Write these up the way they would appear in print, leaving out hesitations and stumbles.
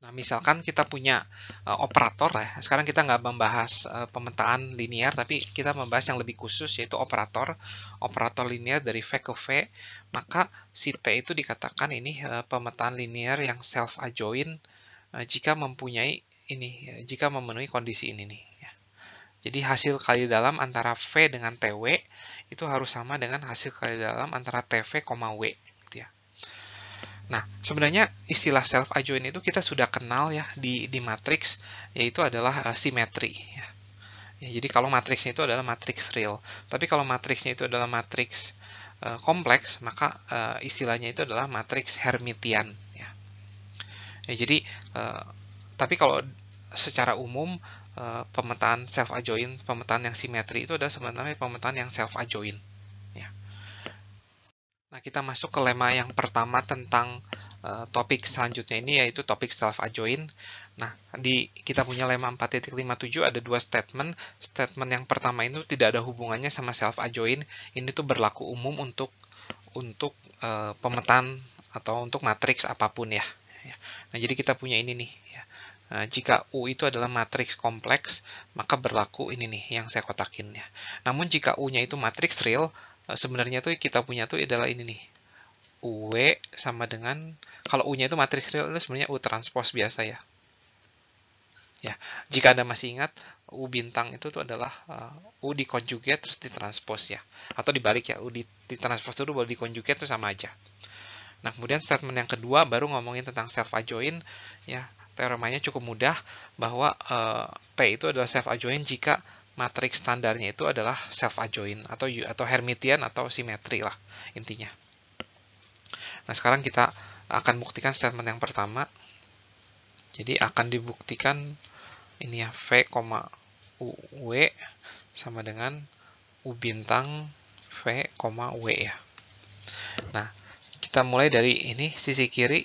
Nah, misalkan kita punya operator ya. Sekarang kita nggak membahas pemetaan linear, tapi kita membahas yang lebih khusus, yaitu operator linear dari V ke V. Maka si T itu dikatakan ini pemetaan linear yang self adjoint jika mempunyai ini, jika memenuhi kondisi ini nih. Ya. Jadi hasil kali dalam antara V dengan TW itu harus sama dengan hasil kali dalam antara TV, W. Gitu ya. Nah, sebenarnya istilah self adjoint itu kita sudah kenal ya di matriks, yaitu adalah simetri. Ya. Ya, jadi kalau matriksnya itu adalah matriks real, tapi kalau matriksnya itu adalah matriks kompleks, maka istilahnya itu adalah matriks Hermitian. Ya. Ya, jadi tapi kalau secara umum pemetaan self adjoint, pemetaan yang simetri itu adalah sebenarnya pemetaan yang self adjoint. Ya. Nah, kita masuk ke lemma yang pertama tentang topik selanjutnya ini, yaitu topik self adjoint. Nah, kita punya lemma 4.57 ada dua statement. Statement yang pertama itu tidak ada hubungannya sama self adjoint. Ini tuh berlaku umum untuk pemetaan atau untuk matriks apapun ya. Nah, jadi kita punya ini nih ya. Nah, jika U itu adalah matriks kompleks, maka berlaku ini nih yang saya kotakin ya. Namun jika U-nya itu matriks real, sebenarnya tuh kita punya tuh adalah ini nih. UW sama dengan, kalau U-nya itu matriks real itu sebenarnya U transpose biasa ya. Ya, jika Anda masih ingat, U bintang itu tuh adalah U dikonjugate terus ditranspose ya. Atau dibalik ya, U ditranspose dulu baru dikonjugate itu sama aja. Nah, kemudian statement yang kedua baru ngomongin tentang self adjoint ya. Teoremanya cukup mudah bahwa T itu adalah self adjoint jika matriks standarnya itu adalah self adjoint atau Hermitian atau simetri lah intinya. Nah, sekarang kita akan buktikan statement yang pertama. Jadi akan dibuktikan ini ya, V, U, W sama dengan U bintang V, W ya. Nah, kita mulai dari ini sisi kiri.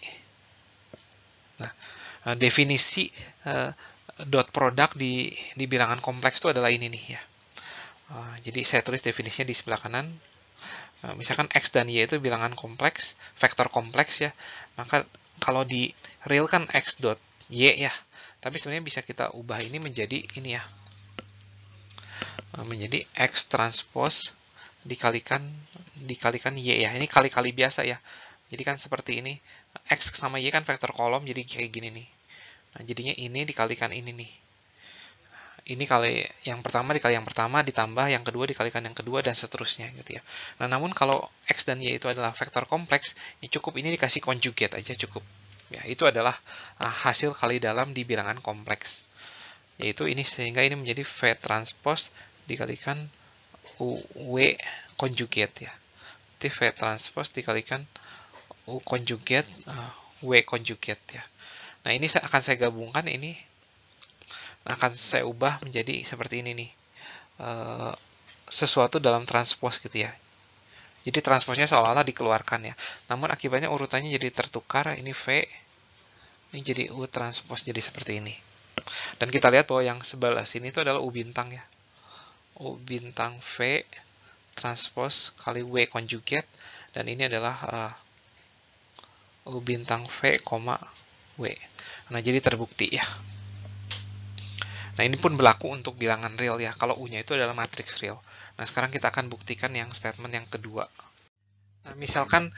Nah, definisi dot product di bilangan kompleks itu adalah ini nih ya. Jadi saya tulis definisinya di sebelah kanan. Misalkan X dan Y itu bilangan kompleks, vektor kompleks ya. Maka kalau di real kan X dot Y ya. Tapi sebenarnya bisa kita ubah ini menjadi ini ya. Menjadi X transpose dikalikan Y ya. Ini kali-kali biasa ya. Jadi kan seperti ini. X sama Y kan vektor kolom, jadi kayak gini nih. Nah, jadinya ini dikalikan ini nih. Ini kali yang pertama dikali yang pertama, ditambah yang kedua dikalikan yang kedua, dan seterusnya gitu ya. Nah, namun kalau X dan Y itu adalah vektor kompleks, ya cukup ini dikasih conjugate aja cukup. Ya, itu adalah hasil kali dalam di bilangan kompleks. Yaitu ini, sehingga ini menjadi V transpose dikalikan W conjugate ya. Jadi V transpose dikalikan U conjugate W conjugate ya. Nah, ini akan saya gabungkan, ini akan saya ubah menjadi seperti ini nih. Sesuatu dalam transpose gitu ya. Jadi transposnya seolah-olah dikeluarkan ya. Namun akibatnya urutannya jadi tertukar. Ini V, ini jadi U transpose, jadi seperti ini. Dan kita lihat bahwa yang sebelah sini itu adalah U bintang ya. U bintang V transpose kali W conjugate. Dan ini adalah U bintang V, W. Nah, jadi terbukti ya. Nah, ini pun berlaku untuk bilangan real ya, kalau U-nya itu adalah matriks real. Nah, sekarang kita akan buktikan yang statement yang kedua. Nah, misalkan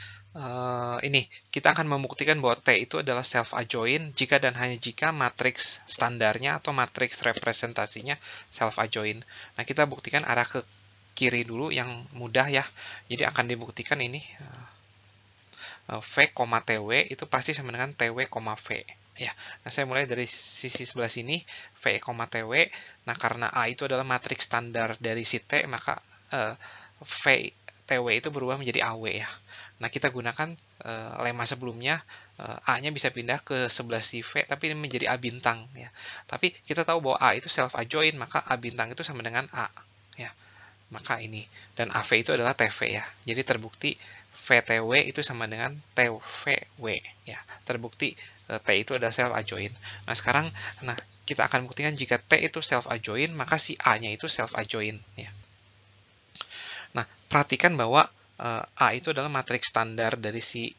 ini, kita akan membuktikan bahwa T itu adalah self-adjoint jika dan hanya jika matriks standarnya atau matriks representasinya self-adjoint. Nah, kita buktikan arah ke kiri dulu yang mudah ya. Jadi akan dibuktikan ini, V, TW itu pasti sama dengan TW, V. Ya, nah saya mulai dari sisi sebelah sini, V, TW. Nah, karena A itu adalah matriks standar dari si T, maka V, TW itu berubah menjadi AW ya. Nah, kita gunakan lemma sebelumnya, A-nya bisa pindah ke sebelah si V, tapi ini menjadi A bintang ya. Tapi kita tahu bahwa A itu self-adjoint, maka A bintang itu sama dengan A ya. Maka ini, dan AV itu adalah TV ya. Jadi terbukti VTW itu sama dengan TVW ya. Terbukti T itu adalah self adjoint. Nah, sekarang kita akan buktikan jika T itu self adjoint, maka si A-nya itu self adjoint ya. Nah, perhatikan bahwa A itu adalah matriks standar dari si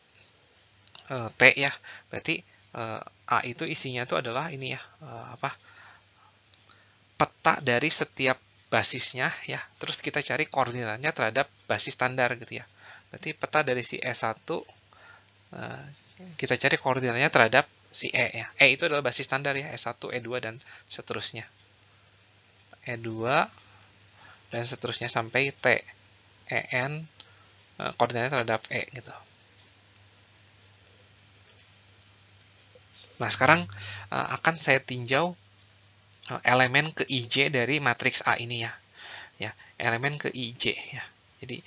T ya. Berarti A itu isinya itu adalah ini ya, peta dari setiap basisnya ya. Terus kita cari koordinatnya terhadap basis standar gitu ya. Berarti peta dari si E1 kita cari koordinatnya terhadap si E ya. E itu adalah basis standar ya, E1, E2 dan seterusnya. E2 dan seterusnya sampai T, EN, koordinatnya terhadap E gitu. Nah, sekarang akan saya tinjau elemen ke IJ dari matriks A ini ya. Ya, elemen ke IJ ya. Jadi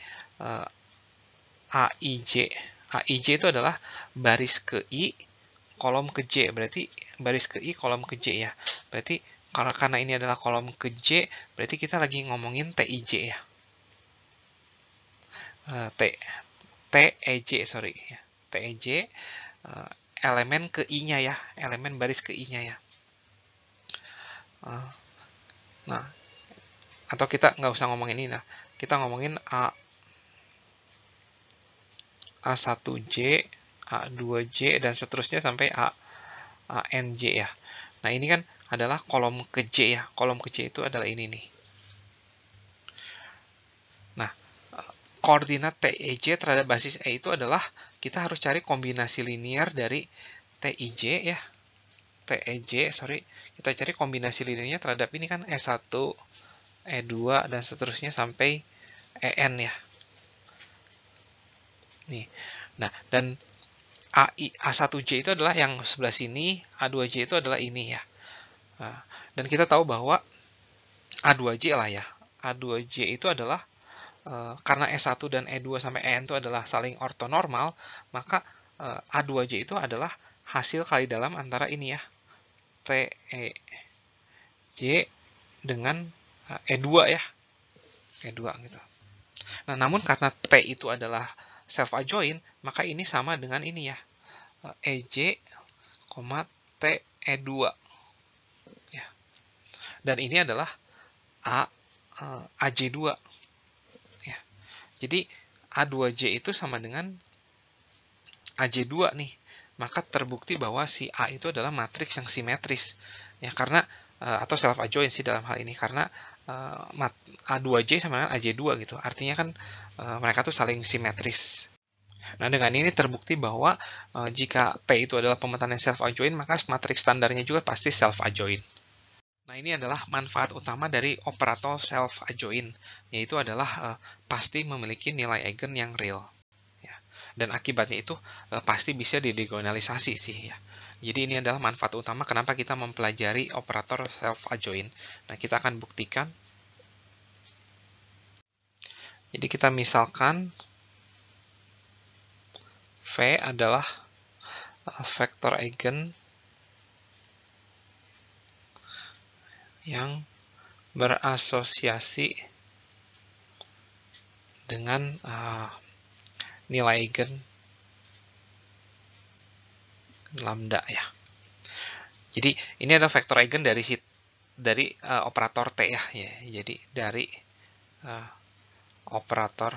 AIJ itu adalah baris ke I, kolom ke J. Berarti baris ke I, kolom ke J ya. Berarti karena ini adalah kolom ke J, berarti kita lagi ngomongin TIJ ya. TEJ, sorry. TEJ, elemen ke I-nya ya. Elemen baris ke I-nya ya. Nah, atau kita nggak usah ngomongin ini. Nah, kita ngomongin A1J, A2J, dan seterusnya sampai ANJ ya. Nah, ini kan adalah kolom ke J ya. Kolom ke J itu adalah ini nih. Nah, koordinat TEJ terhadap basis E itu adalah kita harus cari kombinasi linear dari TIJ ya. TEJ, sorry. Kita cari kombinasi linearnya terhadap ini kan E1, E2, dan seterusnya sampai EN ya. Nih. Nah, dan A1J itu adalah yang sebelah sini, A2J itu adalah ini ya. Nah, dan kita tahu bahwa A2J lah ya. A2J itu adalah karena E1 dan E2 sampai EN itu adalah saling ortonormal, maka A2J itu adalah hasil kali dalam antara ini ya. TEJ dengan E2 ya. E2 gitu. Nah, namun karena T itu adalah self adjoint, maka ini sama dengan ini ya. EJ, T E2 ya. Dan ini adalah AJ2 ya. Jadi A2J itu sama dengan AJ2 nih. Maka terbukti bahwa si A itu adalah matriks yang simetris ya, karena atau self adjoint sih dalam hal ini, karena A2J sama dengan AJ2 gitu. Artinya kan mereka tuh saling simetris. Nah, dengan ini terbukti bahwa jika T itu adalah pemetaan yang self adjoint, maka matriks standarnya juga pasti self adjoint. Nah, ini adalah manfaat utama dari operator self adjoint, yaitu adalah pasti memiliki nilai eigen yang real. Ya. Dan akibatnya itu pasti bisa didiagonalisasi sih ya. Jadi ini adalah manfaat utama kenapa kita mempelajari operator self adjoint. Nah, kita akan buktikan. Jadi kita misalkan V adalah vektor eigen yang berasosiasi dengan nilai eigen lambda ya. Jadi ini adalah vektor eigen dari operator T ya. Jadi dari operator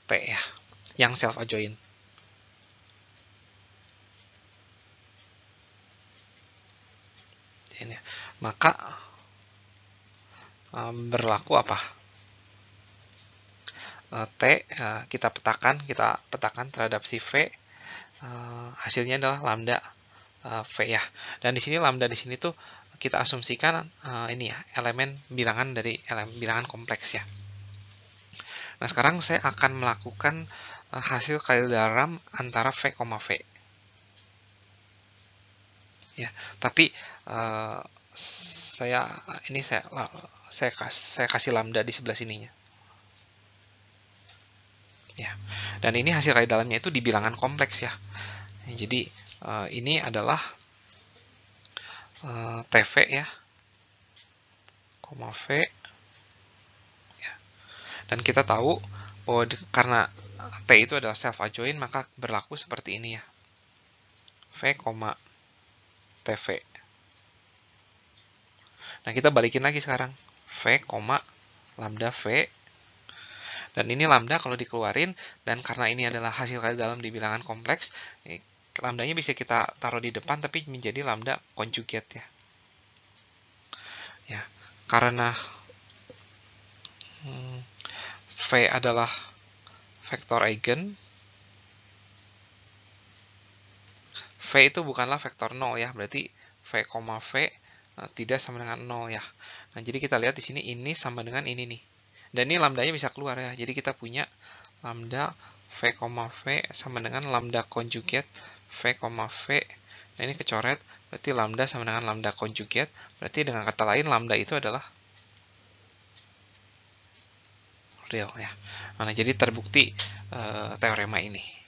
T ya, yang self adjoint. Ini. Maka berlaku apa? T kita petakan terhadap si V, hasilnya adalah lambda V ya. Dan di sini lambda di sini tuh kita asumsikan ini ya, elemen bilangan dari bilangan kompleks ya. Nah, sekarang saya akan melakukan hasil kali dalam antara V, V. Ya, tapi saya kasih lambda di sebelah sininya. Ya. Dan ini hasil kali dalamnya itu di bilangan kompleks ya. Jadi ini adalah TV ya, V ya. Dan kita tahu bahwa karena T itu adalah self adjoint, maka berlaku seperti ini ya. V, TV. Nah, kita balikin lagi sekarang. V, lambda V. Dan ini lambda kalau dikeluarin, dan karena ini adalah hasil kali dalam di bilangan kompleks, lambdanya bisa kita taruh di depan tapi menjadi lambda conjugate ya. Ya, karena V adalah vektor eigen, V itu bukanlah vektor 0 ya, berarti V, V tidak sama dengan 0 ya. Nah, jadi kita lihat di sini ini sama dengan ini nih. Dan ini lambdanya bisa keluar ya. Jadi kita punya lambda V, V sama dengan lambda conjugate V, V. Nah, ini kecoret, berarti lambda sama dengan lambda conjugate. Berarti dengan kata lain lambda itu adalah real ya. Nah, jadi terbukti teorema ini.